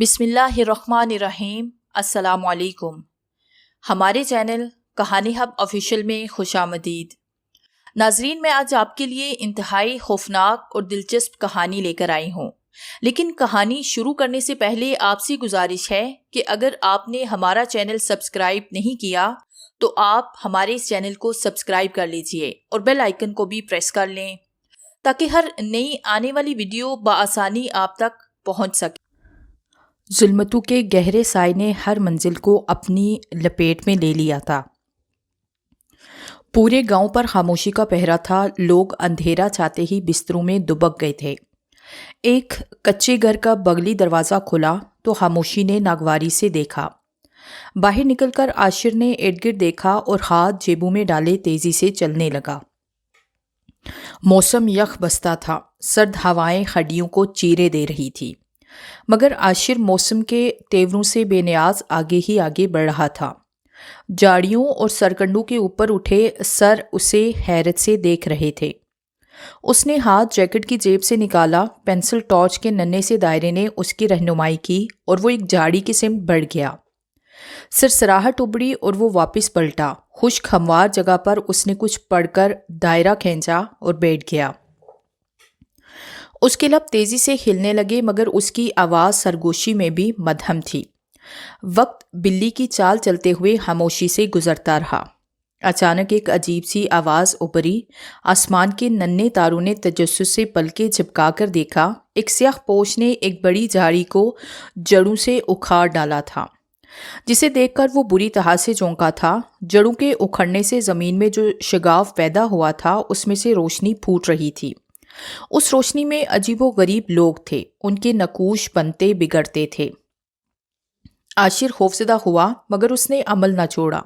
بسم اللہ الرحمن الرحیم۔ السلام علیکم۔ ہمارے چینل کہانی ہب آفیشیل میں خوش آمدید۔ ناظرین، میں آج آپ کے لیے انتہائی خوفناک اور دلچسپ کہانی لے کر آئی ہوں، لیکن کہانی شروع کرنے سے پہلے آپ سے گزارش ہے کہ اگر آپ نے ہمارا چینل سبسکرائب نہیں کیا تو آپ ہمارے اس چینل کو سبسکرائب کر لیجئے اور بیل آئیکن کو بھی پریس کر لیں تاکہ ہر نئی آنے والی ویڈیو بآسانی آپ تک پہنچ سکے۔ ظلمتوں کے گہرے سائے نے ہر منزل کو اپنی لپیٹ میں لے لیا تھا۔ پورے گاؤں پر خاموشی کا پہرا تھا۔ لوگ اندھیرا چاہتے ہی بستروں میں دبک گئے تھے۔ ایک کچے گھر کا بغلی دروازہ کھلا تو خاموشی نے ناگواری سے دیکھا۔ باہر نکل کر عاشر نے ارد گرد دیکھا اور ہاتھ جیبوں میں ڈالے تیزی سے چلنے لگا۔ موسم یخ بستہ تھا۔ سرد ہوائیں ہڈیوں کو چیرے دے رہی تھی، مگر عاشر موسم کے تیوروں سے بے نیاز آگے ہی آگے بڑھ رہا تھا۔ جاڑیوں اور سرکنڈوں کے اوپر اٹھے سر اسے حیرت سے دیکھ رہے تھے۔ اس نے ہاتھ جیکٹ کی جیب سے نکالا۔ پینسل ٹارچ کے ننھے سے دائرے نے اس کی رہنمائی کی اور وہ ایک جھاڑی کی سمت بڑھ گیا۔ سرسراہٹ ابڑی اور وہ واپس پلٹا۔ خشک ہموار جگہ پر اس نے کچھ پڑھ کر دائرہ کھینچا اور بیٹھ گیا۔ اس کے لب تیزی سے ہلنے لگے، مگر اس کی آواز سرگوشی میں بھی مدھم تھی۔ وقت بلی کی چال چلتے ہوئے خاموشی سے گزرتا رہا۔ اچانک ایک عجیب سی آواز ابھری۔ آسمان کے ننھے تاروں نے تجسس سے پلکیں جھپکا کر دیکھا۔ ایک سیاہ پوش نے ایک بڑی جھاڑی کو جڑوں سے اکھاڑ ڈالا تھا، جسے دیکھ کر وہ بری طرح سے چونکا تھا۔ جڑوں کے اکھڑنے سے زمین میں جو شگاف پیدا ہوا تھا اس میں سے روشنی پھوٹ رہی تھی۔ اس روشنی میں عجیب و غریب لوگ تھے، ان کے نقوش بنتے بگڑتے تھے۔ عاشر خوفزدہ ہوا، مگر اس نے عمل نہ چھوڑا۔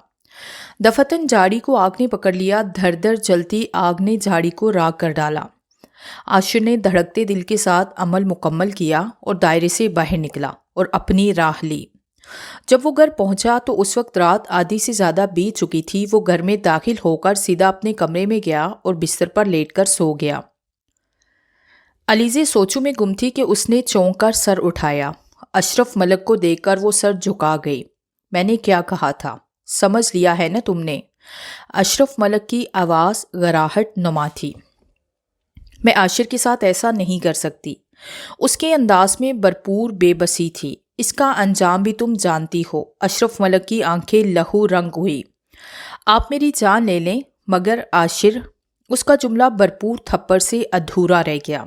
دفتن جھاڑی کو آگ نے پکڑ لیا۔ دھر دھر جلتی آگ نے جھاڑی کو راکھ کر ڈالا۔ عاشر نے دھڑکتے دل کے ساتھ عمل مکمل کیا اور دائرے سے باہر نکلا اور اپنی راہ لی۔ جب وہ گھر پہنچا تو اس وقت رات آدھی سے زیادہ بیت چکی تھی۔ وہ گھر میں داخل ہو کر سیدھا اپنے کمرے میں گیا اور بستر پر لیٹ کر سو گیا۔ علیزے سوچوں میں گم تھی کہ اس نے چونک کر سر اٹھایا۔ اشرف ملک کو دیکھ کر وہ سر جھکا گئی۔ میں نے کیا کہا تھا، سمجھ لیا ہے نا تم نے؟ اشرف ملک کی آواز گراہٹ نما تھی۔ میں عاشر کے ساتھ ایسا نہیں کر سکتی۔ اس کے انداز میں بھرپور بے بسی تھی۔ اس کا انجام بھی تم جانتی ہو۔ اشرف ملک کی آنکھیں لہو رنگ ہوئی۔ آپ میری جان لے لیں، مگر عاشر، اس کا جملہ بھرپور تھپڑ سے ادھورا رہ گیا۔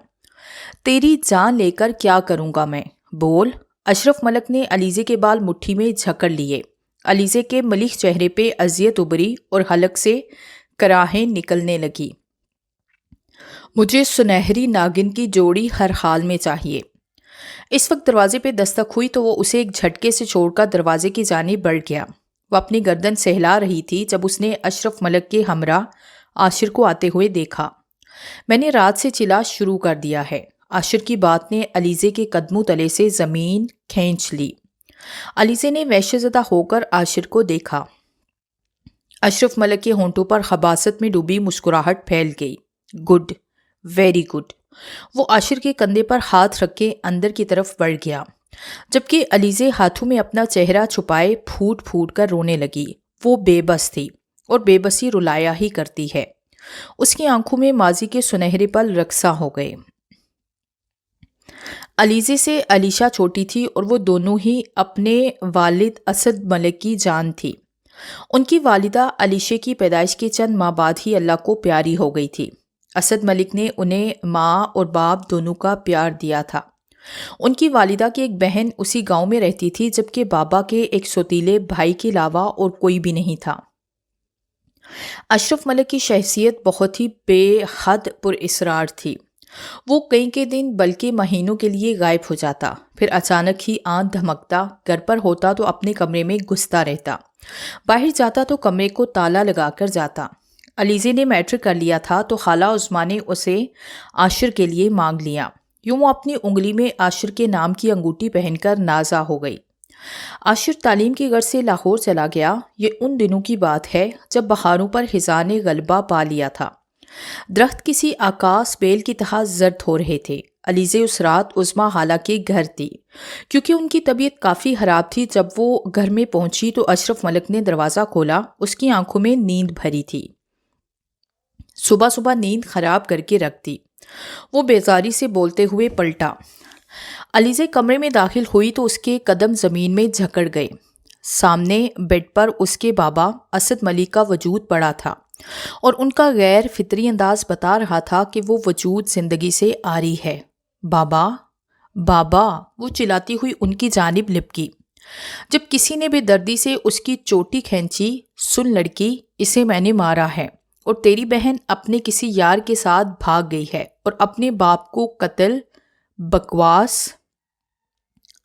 تیری جان لے کر کیا کروں گا میں؟ بول۔ اشرف ملک نے علیزے کے بال مٹھی میں جھکڑ لیے۔ علیزے کے ملیح چہرے پہ اذیت ابھری اور حلق سے کراہیں نکلنے لگی۔ مجھے سنہری ناگن کی جوڑی ہر حال میں چاہیے۔ اس وقت دروازے پہ دستک ہوئی تو وہ اسے ایک جھٹکے سے چھوڑ کر دروازے کی جانب بڑھ گیا۔ وہ اپنی گردن سہلا رہی تھی جب اس نے اشرف ملک کے ہمراہ عاشر کو آتے ہوئے دیکھا۔ میں نے رات سے چلا شروع کر دیا ہے۔ عاشر کی بات نے علیزے کے قدموں تلے سے زمین کھینچ لی۔ علیزے نے وحشت زدہ ہو کر عاشر کو دیکھا۔ اشرف ملک کے ہونٹوں پر خباثت میں ڈوبی مسکراہٹ پھیل گئی۔ Good, very good. وہ عاشر کے کندھے پر ہاتھ رکھ کے اندر کی طرف بڑھ گیا، جبکہ علیزے ہاتھوں میں اپنا چہرہ چھپائے پھوٹ پھوٹ کر رونے لگی۔ وہ بے بس تھی اور بے بسی رلایا ہی کرتی ہے۔ اس کی آنکھوں میں ماضی کے سنہرے پل رقصاں ہو گئے۔ علیزے سے علیشہ چھوٹی تھی اور وہ دونوں ہی اپنے والد اسد ملک کی جان تھی۔ ان کی والدہ علیشے کی پیدائش کے چند ماہ بعد ہی اللہ کو پیاری ہو گئی تھی۔ اسد ملک نے انہیں ماں اور باپ دونوں کا پیار دیا تھا۔ ان کی والدہ کی ایک بہن اسی گاؤں میں رہتی تھی، جبکہ بابا کے ایک سوتیلے بھائی کے علاوہ اور کوئی بھی نہیں تھا۔ اشرف ملک کی شخصیت بہت ہی بے حد پر اسرار تھی۔ وہ کئی کے دن بلکہ مہینوں کے لیے غائب ہو جاتا، پھر اچانک ہی آنکھ دھمکتا، گھر پر ہوتا تو اپنے کمرے میں گھستا رہتا، باہر جاتا تو کمرے کو تالا لگا کر جاتا۔ علیزے نے میٹرک کر لیا تھا تو خالہ عظمیٰ نے اسے عاشر کے لیے مانگ لیا۔ یوں وہ اپنی انگلی میں عاشر کے نام کی انگوٹھی پہن کر نازا ہو گئی۔ عاشر تعلیم کی غرض سے لاہور چلا گیا۔ یہ ان دنوں کی بات ہے جب بہاروں پر خزاں نے غلبہ پا لیا تھا۔ درخت کسی آکاس بیل کی طرح زرد ہو رہے تھے۔ علیزے اس رات عظمیٰ خالہ کے گھر تھی کیونکہ ان کی طبیعت کافی خراب تھی۔ جب وہ گھر میں پہنچی تو اشرف ملک نے دروازہ کھولا۔ اس کی آنکھوں میں نیند بھری تھی، صبح صبح نیند خراب کر کے رکھ دی۔ وہ بیزاری سے بولتے ہوئے پلٹا۔ علیزے کمرے میں داخل ہوئی تو اس کے قدم زمین میں جھکڑ گئے۔ سامنے بیڈ پر اس کے بابا اسد ملک کا وجود پڑا تھا اور ان کا غیر فطری انداز بتا رہا تھا کہ وہ وجود زندگی سے عاری ہے۔ بابا بابا، وہ چلاتی ہوئی ان کی جانب لپکی۔ جب کسی نے بے دردی سے اس کی چوٹی کھینچی، سن لڑکی، اسے میں نے مارا ہے اور تیری بہن اپنے کسی یار کے ساتھ بھاگ گئی ہے اور اپنے باپ کو قتل۔ بکواس۔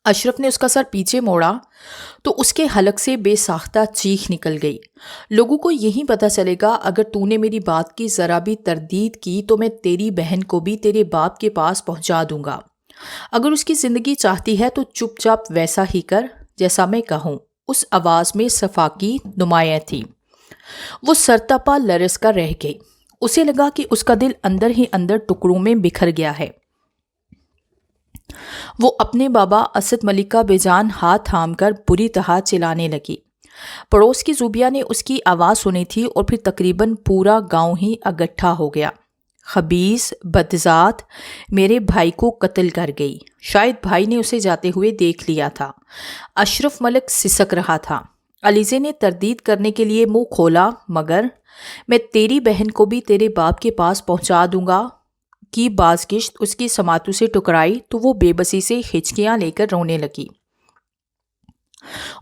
اشرف نے اس کا سر پیچھے موڑا تو اس کے حلق سے بے ساختہ چیخ نکل گئی۔ لوگوں کو یہی پتہ چلے گا اگر تو نے میری بات کی ذرا بھی تردید کی تو میں تیری بہن کو بھی تیرے باپ کے پاس پہنچا دوں گا۔ اگر اس کی زندگی چاہتی ہے تو چپ چاپ ویسا ہی کر جیسا میں کہوں۔ اس آواز میں صفا کی نمایاں تھی۔ وہ سرتپا لرز کر رہ گئی۔ اسے لگا کہ اس کا دل اندر ہی اندر ٹکڑوں میں بکھر گیا ہے۔ وہ اپنے بابا اسد ملک کا بے جان ہاتھ تھام کر بری طرح چلانے لگی۔ پڑوس کی زوبیا نے اس کی آواز سنی تھی اور پھر تقریباً پورا گاؤں ہی اکٹھا ہو گیا۔ خبیث بدذات میرے بھائی کو قتل کر گئی۔ شاید بھائی نے اسے جاتے ہوئے دیکھ لیا تھا۔ اشرف ملک سسک رہا تھا۔ علیزے نے تردید کرنے کے لیے منہ کھولا، مگر میں تیری بہن کو بھی تیرے باپ کے پاس پہنچا دوں گا کی بازگشت اس کی سماعتوں سے ٹکرائی تو وہ بے بسی سے ہچکیاں لے کر رونے لگی۔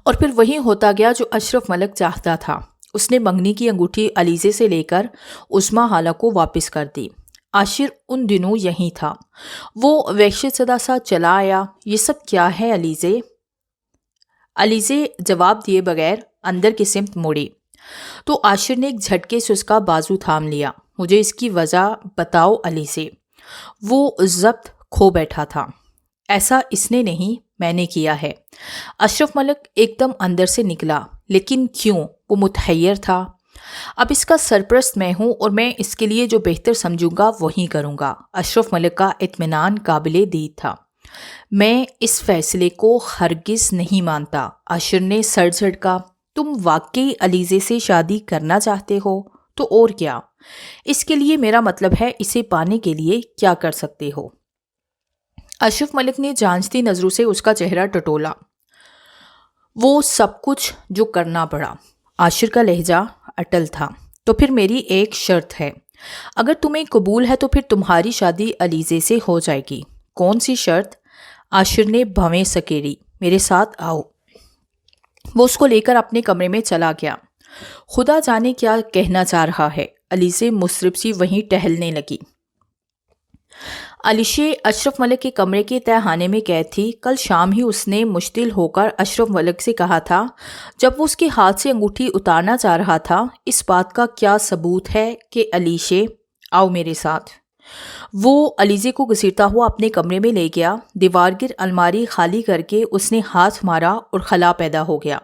اور پھر وہی ہوتا گیا جو اشرف ملک چاہتا تھا۔ اس نے منگنی کی انگوٹھی علیزے سے لے کر عظمیٰ خالہ کو واپس کر دی۔ عاشر ان دنوں یہیں تھا۔ وہ وحشت زدہ سا چلا آیا۔ یہ سب کیا ہے علیزے؟ علیزے جواب دیے بغیر اندر کی سمت مڑی تو عاشر نے ایک جھٹکے سے اس کا بازو تھام لیا۔ مجھے اس کی وجہ بتاؤ علیزے۔ وہ ضبط کھو بیٹھا تھا۔ ایسا اس نے نہیں، میں نے کیا ہے۔ اشرف ملک ایک دم اندر سے نکلا۔ لیکن کیوں؟ وہ متحیر تھا۔ اب اس کا سرپرست میں ہوں اور میں اس کے لیے جو بہتر سمجھوں گا وہی کروں گا۔ اشرف ملک کا اطمینان قابل دید تھا۔ میں اس فیصلے کو ہرگز نہیں مانتا۔ عاشر نے سر جھٹکا۔ تم واقعی علیزے سے شادی کرنا چاہتے ہو؟ تو اور کیا؟ اس کے لیے میرا مطلب ہے اسے پانے کے لیے کیا کر سکتے ہو؟ اشرف ملک نے جانچتی نظروں سے اس کا چہرہ ٹٹولا۔ وہ سب کچھ جو کرنا پڑا۔ عاشر کا لہجہ اٹل تھا۔ تو پھر میری ایک شرط ہے۔ اگر تمہیں قبول ہے تو پھر تمہاری شادی علیزے سے ہو جائے گی۔ کون سی شرط؟ عاشر نے بھویں سکیڑی۔ میرے ساتھ آؤ۔ وہ اس کو لے کر اپنے کمرے میں چلا گیا۔ خدا جانے کیا کہنا چاہ رہا ہے۔ علیزے مضطرب سی وہیں ٹہلنے لگی۔ علیشے اشرف ملک کے کمرے کے تہخانے میں قید تھی۔ کل شام ہی اس نے مشتعل ہو کر اشرف ملک سے کہا تھا جب وہ اس کے ہاتھ سے انگوٹھی اتارنا چاہ رہا تھا، اس بات کا کیا ثبوت ہے کہ علیشے آؤ میرے ساتھ۔ وہ علیزے کو گھسیٹتا ہوا اپنے کمرے میں لے گیا۔ دیوار گر الماری خالی کر کے اس نے ہاتھ مارا اور خلا پیدا ہو گیا۔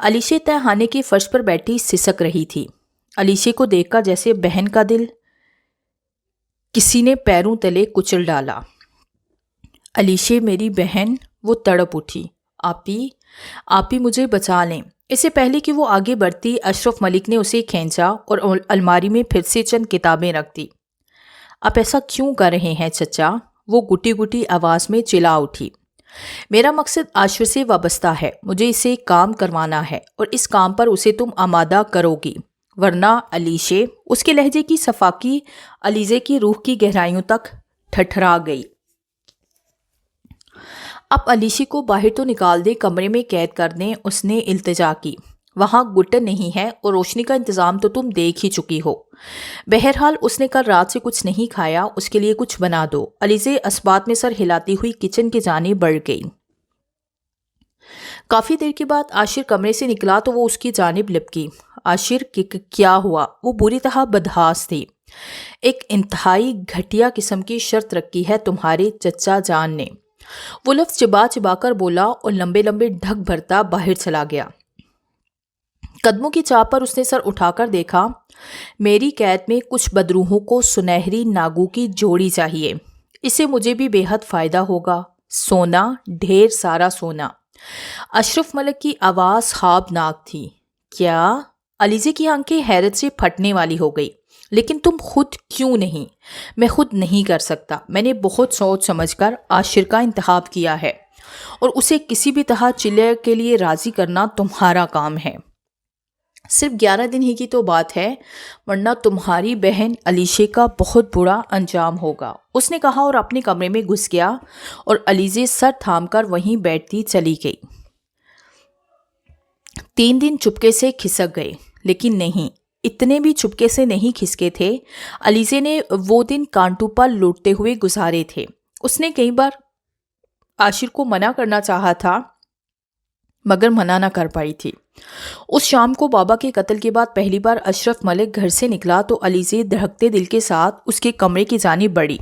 علیشے تہخانے کے فرش پر بیٹھی سسک رہی تھی۔ علیشے کو دیکھ کر جیسے بہن کا دل کسی نے پیروں تلے کچل ڈالا۔ علیشے میری بہن، وہ تڑپ اٹھی۔ آپی مجھے بچا لیں۔ اس سے پہلے کہ وہ آگے بڑھتی اشرف ملک نے اسے کھینچا اور الماری میں پھر سے چند کتابیں رکھ دی۔ آپ ایسا کیوں کر رہے ہیں چچا؟ وہ گٹی گٹی آواز میں چلا اٹھی۔ میرا مقصد عاشر سے وابستہ ہے۔ مجھے اسے کام کروانا ہے اور اس کام پر اسے تم آمادہ کرو گی، ورنہ علیشے، اس کے لہجے کی صفاکی علیزے کی روح کی گہرائیوں تک ٹھٹھرا گئی۔ اب علیشے کو باہر تو نکال دے، کمرے میں قید کر دیں، اس نے التجا کی۔ وہاں گٹن نہیں ہے اور روشنی کا انتظام تو تم دیکھ ہی چکی ہو۔ بہرحال اس نے کل رات سے کچھ نہیں کھایا، اس کے لیے کچھ بنا دو۔ علیزے اسبات میں سر ہلاتی ہوئی کچن کی جانب بڑھ گئی۔ کافی دیر کے بعد عاشر کمرے سے نکلا تو وہ اس کی جانب لپکی۔ عاشر کیا ہوا؟ وہ بری طرح بدحواس تھی۔ ایک انتہائی گھٹیا قسم کی شرط رکھی ہے تمہارے چچا جان نے۔ وہ لفظ چبا چبا کر بولا اور لمبے لمبے ڈھک بھرتا باہر چلا گیا۔ قدموں کی چاپ پر اس نے سر اٹھا کر دیکھا۔ میری قید میں کچھ بدروحوں کو سنہری ناگوں کی جوڑی چاہیے۔ اس سے مجھے بھی بے حد فائدہ ہوگا، سونا، ڈھیر سارا سونا۔ اشرف ملک کی آواز خوابناک تھی۔ کیا؟ علیزے کی آنکھیں حیرت سے پھٹنے والی ہو گئی۔ لیکن تم خود کیوں نہیں؟ میں خود نہیں کر سکتا۔ میں نے بہت سوچ سمجھ کر عاشر کا انتخاب کیا ہے، اور اسے کسی بھی طرح چلے کے لیے راضی کرنا تمہارا کام ہے۔ صرف 11 دن ہی کی تو بات ہے، ورنہ تمہاری بہن علیشے کا بہت برا انجام ہوگا، اس نے کہا اور اپنے کمرے میں گھس گیا، اور علیزے سر تھام کر وہیں بیٹھتی چلی گئی۔ 3 دن چپکے سے کھسک گئے، لیکن نہیں، اتنے بھی چپکے سے نہیں کھسکے تھے۔ علیزے نے وہ دن کانٹوں پر لوٹتے ہوئے گزارے تھے۔ اس نے کئی بار عاشر کو منع کرنا چاہا تھا، مگر منع نہ کر پائی تھی۔ اس شام کو بابا کے قتل کے بعد پہلی بار اشرف ملک گھر سے نکلا تو علیزے دھڑکتے دل کے ساتھ اس کے کمرے کی جانب بڑھی،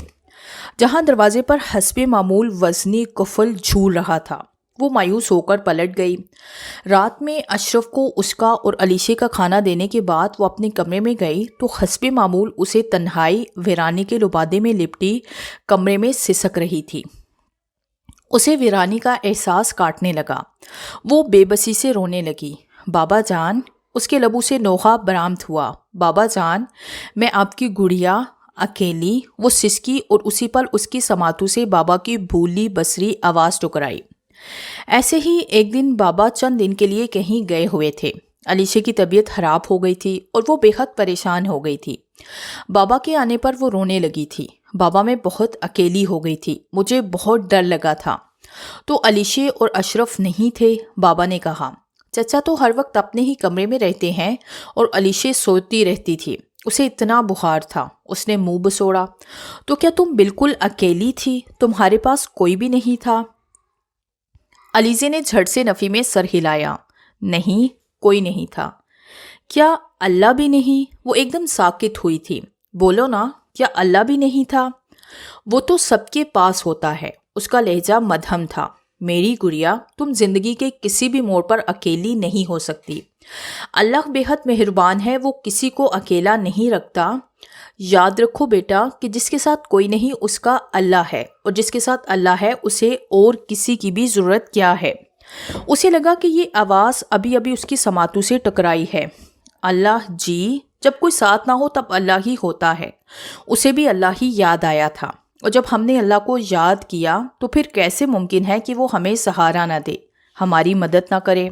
جہاں دروازے پر حسب معمول وزنی قفل جھول رہا تھا۔ وہ مایوس ہو کر پلٹ گئی۔ رات میں اشرف کو اس کا اور علیشے کا کھانا دینے کے بعد وہ اپنے کمرے میں گئی تو حسب معمول اسے تنہائی ویرانی کے لبادے میں لپٹی کمرے میں سسک رہی تھی۔ اسے ویرانی کا احساس کاٹنے لگا۔ وہ بے بسی سے رونے لگی۔ بابا جان، اس کے لبوں سے نوحہ برآمد ہوا، بابا جان، میں آپ کی گڑیا اکیلی۔ وہ سسکی اور اسی پل اس کی سماعتوں سے بابا کی بھولی بصری آواز ٹکرائی۔ ایسے ہی ایک دن بابا چند دن کے لیے کہیں گئے ہوئے تھے۔ علیشے کی طبیعت خراب ہو گئی تھی اور وہ بے حد پریشان ہو گئی تھی۔ بابا کے آنے پر وہ رونے لگی تھی۔ بابا میں بہت اکیلی ہو گئی تھی، مجھے بہت ڈر لگا تھا۔ تو علیشے اور اشرف نہیں تھے؟ بابا نے کہا۔ چچا تو ہر وقت اپنے ہی کمرے میں رہتے ہیں اور علیشے سوتی رہتی تھی، اسے اتنا بخار تھا۔ اس نے منہ بسوڑا۔ تو کیا تم بالکل اکیلی تھی؟ تمہارے پاس کوئی بھی نہیں تھا؟ علیزے نے جھٹ سے نفی میں سر ہلایا۔ نہیں، کوئی نہیں تھا۔ کیا اللہ بھی نہیں؟ وہ ایک دم ساکت ہوئی تھی۔ بولو نا، کیا اللہ بھی نہیں تھا؟ وہ تو سب کے پاس ہوتا ہے۔ اس کا لہجہ مدھم تھا۔ میری گڑیا، تم زندگی کے کسی بھی موڑ پر اکیلی نہیں ہو سکتی۔ اللہ بے حد مہربان ہے، وہ کسی کو اکیلا نہیں رکھتا۔ یاد رکھو بیٹا کہ جس کے ساتھ کوئی نہیں اس کا اللہ ہے، اور جس کے ساتھ اللہ ہے اسے اور کسی کی بھی ضرورت کیا ہے۔ اسے لگا کہ یہ آواز ابھی ابھی اس کی سماعتوں سے ٹکرائی ہے۔ اللہ جی، جب کوئی ساتھ نہ ہو تب اللہ ہی ہوتا ہے۔ اسے بھی اللہ ہی یاد آیا تھا، اور جب ہم نے اللہ کو یاد کیا تو پھر کیسے ممکن ہے کہ وہ ہمیں سہارا نہ دے، ہماری مدد نہ کرے؟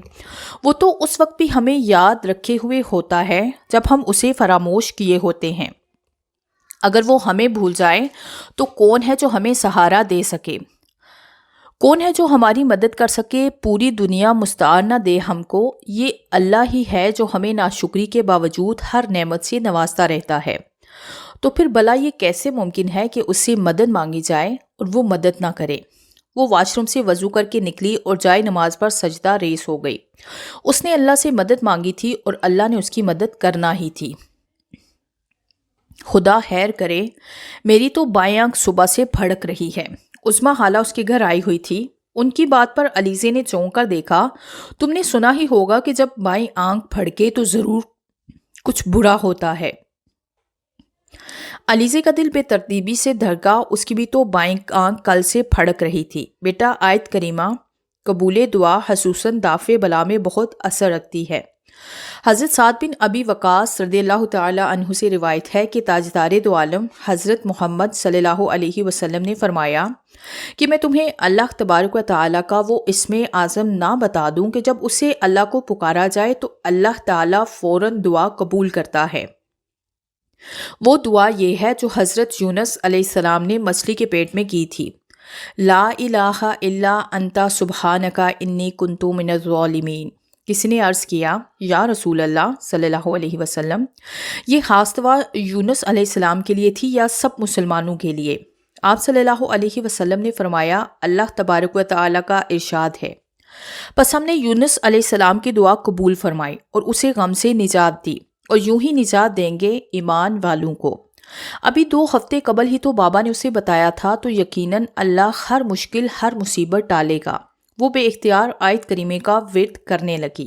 وہ تو اس وقت بھی ہمیں یاد رکھے ہوئے ہوتا ہے جب ہم اسے فراموش کیے ہوتے ہیں۔ اگر وہ ہمیں بھول جائے تو کون ہے جو ہمیں سہارا دے سکے؟ کون ہے جو ہماری مدد کر سکے؟ پوری دنیا مستعار نہ دے ہم کو، یہ اللہ ہی ہے جو ہمیں ناشکری کے باوجود ہر نعمت سے نوازتا رہتا ہے۔ تو پھر بھلا یہ کیسے ممکن ہے کہ اس سے مدد مانگی جائے اور وہ مدد نہ کرے؟ وہ واش روم سے وضو کر کے نکلی اور جائے نماز پر سجدہ ریز ہو گئی۔ اس نے اللہ سے مدد مانگی تھی اور اللہ نے اس کی مدد کرنا ہی تھی۔ خدا خیر کرے، میری تو بائیں آنکھ صبح سے بھڑک رہی ہے۔ عظمیٰ خالہ اس کے گھر آئی ہوئی تھی۔ ان کی بات پر علیزے نے چونک کر دیکھا۔ تم نے سنا ہی ہوگا کہ جب بائیں آنکھ پھڑکے تو ضرور کچھ برا ہوتا ہے۔ علیزے کا دل بے ترتیبی سے دھڑکا۔ اس کی بھی تو بائیں آنکھ کل سے پھڑک رہی تھی۔ بیٹا، آیت کریمہ قبول دعا خصوصاً دافع بلا میں بہت اثر رکھتی ہے۔ حضرت سعد بن ابی وقاص رضی اللہ تعالی عنہ سے روایت ہے کہ تاجدار دو عالم حضرت محمد صلی اللہ علیہ وسلم نے فرمایا کہ میں تمہیں اللہ تبارک و تعالیٰ کا وہ اسم اعظم نہ بتا دوں کہ جب اسے اللہ کو پکارا جائے تو اللہ تعالیٰ فوراً دعا قبول کرتا ہے۔ وہ دعا یہ ہے جو حضرت یونس علیہ السلام نے مچھلی کے پیٹ میں کی تھی۔ لا الہ الا انت سبحانک انی کنت من الظالمین۔ کسی نے عرض کیا، یا رسول اللہ صلی اللہ علیہ وسلم، یہ خاص دعا یونس علیہ السلام کے لیے تھی یا سب مسلمانوں کے لیے؟ آپ صلی اللہ علیہ وسلم نے فرمایا، اللہ تبارک و تعالیٰ کا ارشاد ہے۔ پس ہم نے یونس علیہ السلام کی دعا قبول فرمائی اور اسے غم سے نجات دی، اور یوں ہی نجات دیں گے ایمان والوں کو۔ ابھی 2 ہفتے قبل ہی تو بابا نے اسے بتایا تھا، تو یقیناً اللہ ہر مشکل ہر مصیبت ٹالے گا۔ وہ بے اختیار آیت کریمے کا ورد کرنے لگی۔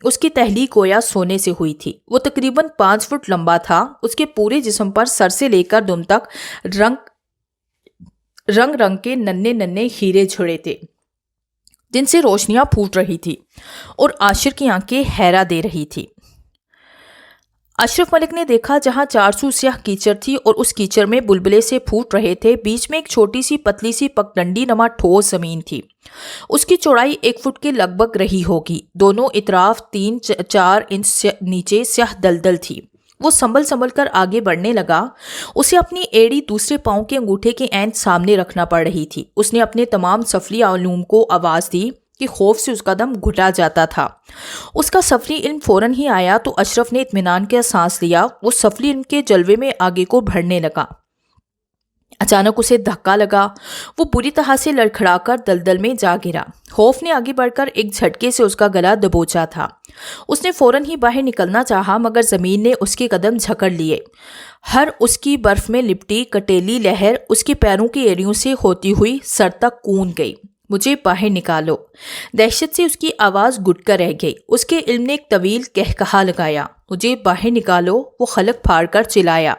اس کی تحلیق گویا سونے سے ہوئی تھی۔ وہ تقریباً 5 فٹ لمبا تھا۔ اس کے پورے جسم پر سر سے لے کر دم تک رنگ کے ننھے ننھے ہیرے جھڑے تھے جن سے روشنیاں پھوٹ رہی تھی اور عاشر کی آنکھیں حیرہ دے رہی تھی۔ اشرف ملک نے دیکھا جہاں 400 سیاہ کیچڑ تھی اور اس کیچڑ میں بلبلے سے پھوٹ رہے تھے، بیچ میں ایک چھوٹی سی پتلی سی پگڈنڈی نما ٹھوس زمین تھی۔ اس کی چوڑائی 1 فٹ کے لگ بھگ رہی ہوگی، دونوں اطراف 3-4 انچ نیچے سیاہ دلدل تھی۔ وہ سنبھل کر آگے بڑھنے لگا۔ اسے اپنی ایڑی دوسرے پاؤں کے انگوٹھے کے عین سامنے رکھنا پڑ رہی تھی۔ اس نے اپنے تمام سفلی علوم کو آواز دی کہ خوف سے اس کا دم گھٹا جاتا تھا۔ اس کا سفلی علم فوراً ہی آیا تو اشرف نے اطمینان کا سانس لیا۔ وہ سفلی علم کے جلوے میں آگے کو بڑھنے لگا۔ اچانک اسے دھکا لگا۔ وہ بری طرح سے لڑکھڑا کر دلدل میں جا گرا۔ خوف نے آگے بڑھ کر ایک جھٹکے سے اس کا گلا دبوچا تھا۔ اس نے فوراً ہی باہر نکلنا چاہا مگر زمین نے اس کے قدم جھکڑ لیے۔ ہر اس کی برف میں لپٹی کٹیلی لہر اس کے پیروں کی ایڑیوں سے ہوتی ہوئی سر تک کون گئی۔ مجھے باہر نکالو۔ دہشت سے اس کی آواز گٹ کر رہ گئی۔ اس کے علم نے ایک طویل کہکہا لگایا۔ مجھے باہر نکالو، وہ خلق پھاڑ کر چلایا۔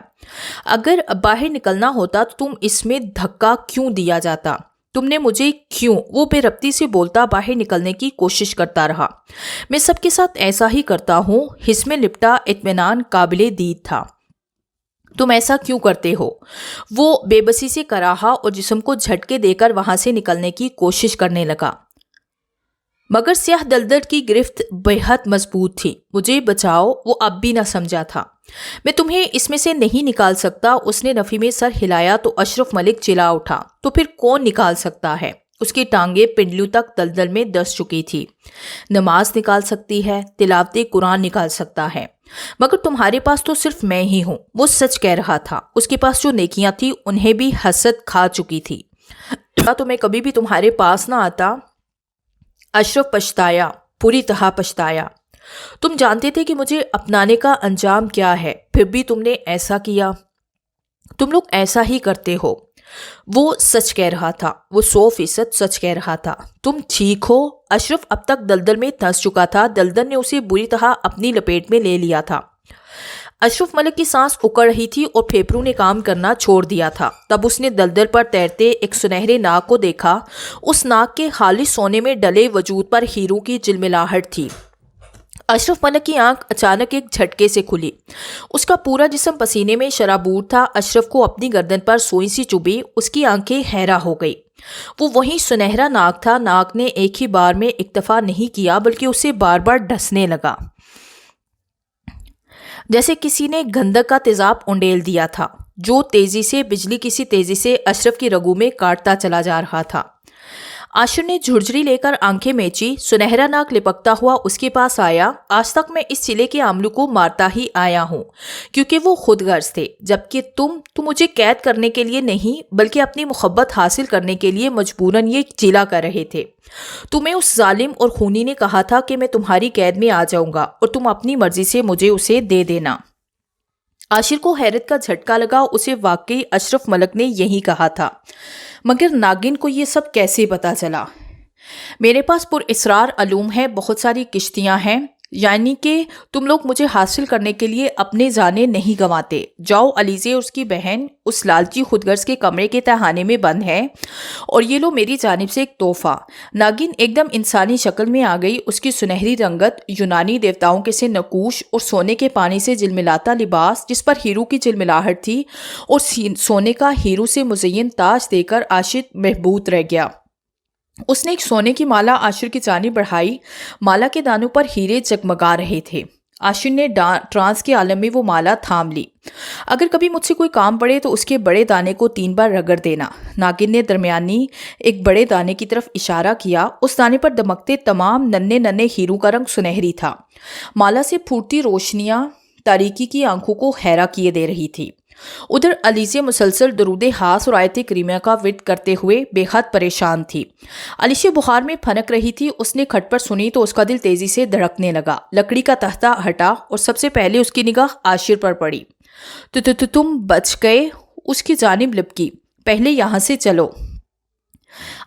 اگر باہر نکلنا ہوتا تو تم اس میں دھکا کیوں دیا جاتا؟ تم نے مجھے کیوں؟ وہ بے ربطی سے بولتا باہر نکلنے کی کوشش کرتا رہا۔ میں سب کے ساتھ ایسا ہی کرتا ہوں۔ حس میں لپٹا اطمینان قابل دید تھا۔ تم ایسا کیوں کرتے ہو؟ وہ بے بسی سے کراہا اور جسم کو جھٹکے دے کر وہاں سے نکلنے کی کوشش کرنے لگا، مگر سیاہ دلدل کی گرفت بے حد مضبوط تھی۔ مجھے بچاؤ، وہ اب بھی نہ سمجھا تھا۔ میں تمہیں اس میں سے نہیں نکال سکتا۔ اس نے نفی میں سر ہلایا تو اشرف ملک چلا اٹھا۔ تو پھر کون نکال سکتا ہے؟ اس کی ٹانگیں پنڈلیوں تک دلدل میں دس چکی تھی۔ نماز نکال سکتی ہے، تلاوت قرآن نکال سکتا ہے، مگر تمہارے پاس تو صرف میں ہی ہوں۔ وہ سچ کہہ رہا تھا۔ اس کے پاس جو نیکیاں تھیں انہیں بھی حسد کھا چکی تھی۔ تو میں کبھی بھی تمہارے پاس نہ آتا۔ اشرف پچھتایا، پوری طرح پچھتایا۔ تم جانتے تھے کہ مجھے اپنانے کا انجام کیا ہے، پھر بھی تم نے ایسا کیا۔ تم لوگ ایسا ہی کرتے ہو۔ وہ سچ کہہ رہا تھا، وہ 100% سچ کہہ رہا تھا۔ تم ٹھیک ہو؟ اشرف اب تک دلدل میں دھنس چکا تھا۔ دلدل نے اسے بری طرح اپنی لپیٹ میں لے لیا تھا۔ اشرف ملک کی سانس اکڑ رہی تھی اور پھیپھڑوں نے کام کرنا چھوڑ دیا تھا۔ تب اس نے دلدل پر تیرتے ایک سنہرے ناگ کو دیکھا۔ اس ناگ کے خالص سونے میں ڈلے وجود پر ہیروں کی جلملاہٹ تھی۔ اشرف ملک کی آنکھ اچانک ایک جھٹکے سے کھلی۔ اس کا پورا جسم پسینے میں شرابور تھا۔ اشرف کو اپنی گردن پر سوئی سی چبھی۔ اس کی آنکھیں حیرہ ہو گئی۔ وہ وہی سنہرا ناگ تھا۔ ناگ نے ایک ہی بار میں اکتفا نہیں کیا بلکہ اسے بار بار ڈسنے لگا، جیسے کسی نے گندک کا تیزاب انڈیل دیا تھا، جو تیزی سے بجلی کسی تیزی سے اشرف کی رگوں میں کاٹتا چلا جا رہا تھا۔ عاشر نے جھرجھری لے کر آنکھیں میچی۔ سنہرا ناگ لپکتا ہوا اس کے پاس آیا۔ آج تک میں اس چلے کے عاملوں کو مارتا ہی آیا ہوں کیونکہ وہ خود غرض تھے، جبکہ تم مجھے قید کرنے کے لیے نہیں بلکہ اپنی محبت حاصل کرنے کے لیے مجبوراً یہ چلا کر رہے تھے۔ تمہیں اس ظالم اور خونی نے کہا تھا کہ میں تمہاری قید میں آ جاؤں گا اور تم اپنی مرضی سے مجھے اسے دے دینا۔ عاشر کو حیرت کا جھٹکا لگا۔ اسے واقعی اشرف ملک نے یہی کہا تھا، مگر ناگن کو یہ سب کیسے پتا چلا؟ میرے پاس پر اسرار علوم ہے، بہت ساری کشتیاں ہیں، یعنی کہ تم لوگ مجھے حاصل کرنے کے لیے اپنے جانے نہیں گنواتے۔ جاؤ، علیزے اور اس کی بہن اس لالچی خودغرض کے کمرے کے تہانے میں بند ہے اور یہ لو میری جانب سے ایک تحفہ۔ ناگن ایک دم انسانی شکل میں آ گئی۔ اس کی سنہری رنگت، یونانی دیوتاؤں کے سے نقوش اور سونے کے پانی سے جلملاتا لباس جس پر ہیرو کی جلملاہٹ تھی اور سونے کا ہیرو سے مزین تاج دے کر عاشق محبوط رہ گیا۔ اس نے ایک سونے کی مالا عاشر کی جانب بڑھائی۔ مالا کے دانوں پر ہیرے جگمگا رہے تھے۔ عاشر نے ٹرانس کے عالم میں وہ مالا تھام لی۔ اگر کبھی مجھ سے کوئی کام پڑے تو اس کے بڑے دانے کو 3 بار رگڑ دینا۔ ناگن نے درمیانی ایک بڑے دانے کی طرف اشارہ کیا۔ اس دانے پر دمکتے تمام ننھے ننھے ہیروں کا رنگ سنہری تھا۔ مالا سے پھوٹتی روشنیاں تاریکی کی آنکھوں کو حیرہ کیے دے رہی تھی۔ ادھر علیزے مسلسل درود خاص اور آیت کریمہ کا ورد کرتے ہوئے بے حد پریشان تھی۔ علیشہ بخار میں پھنک رہی تھی۔ اس نے کھٹ پر سنی تو اس کا دل تیزی سے دھڑکنے لگا۔ لکڑی کا تختہ ہٹا اور سب سے پہلے اس کی نگاہ عاشر پر پڑی۔ تم بچ گئے؟ اس کی جانب لپکی۔ پہلے یہاں سے چلو۔